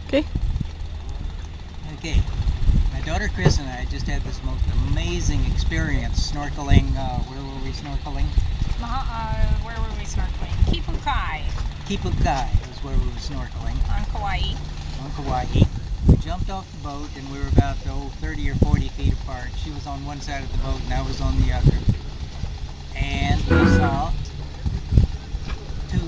Okay. Okay. My daughter Chris and I just had this most amazing experience snorkeling. Where were we snorkeling? Where were we snorkeling? Kauai. Kauai is where we were snorkeling. On Kauai. On Kauai. We jumped off the boat and we were about 30 or 40 feet apart. She was on one side of the boat and I was on the other. And we saw two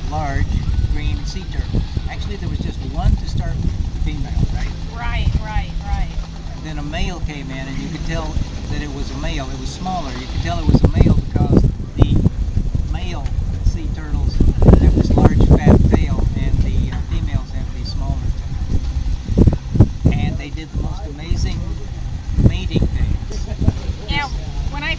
large green sea turtles. Actually, there was just one to start with, female, right? Right. And then a male came in, and you could tell that it was a male. It was smaller. You could tell it was a male because the male sea turtles have this large fat tail, and the females have these smaller tails. And they did the most amazing mating dance. Yeah, when I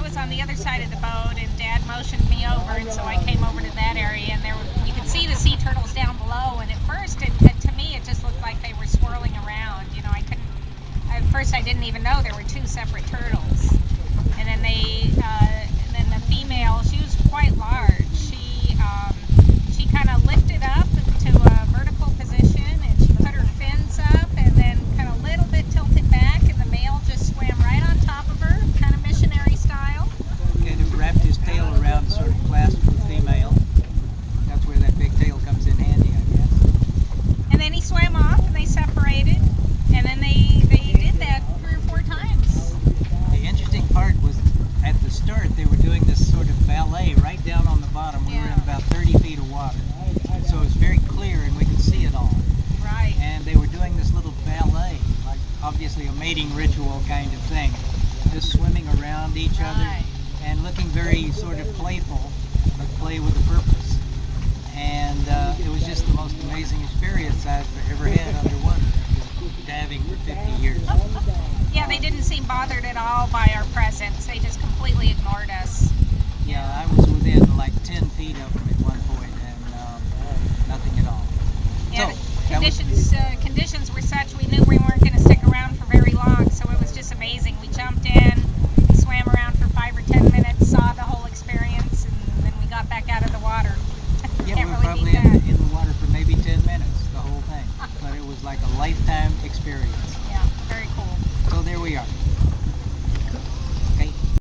was on the other side of the boat, and Dad motioned me over, and so I came over to that area, and you could see the sea turtles down below. And at first, to me, it just looked like they were swirling around. You know, at first I didn't even know there were two separate turtles. And then then the female, she was quite large. She kind of lifted up to a vertical position, and she put her fins up, and then kind of a little bit tilted back, and the male just swam right on top of her, kind of missionary style. Kind of wrapped his tail around, sort of clasped the female. That's where that big tail comes in handy, I guess. And then he swam off, and they separated, and then they did that 3 or 4 times. The interesting part was at the start they were doing this sort of ballet right down on the bottom. We were in about 30 feet of water, so it was very clear and we could see it all. Right. And they were doing this little ballet, like obviously a mating ritual kind of thing, just swimming around each other and looking very sort of playful, but play with a purpose. And it was just the most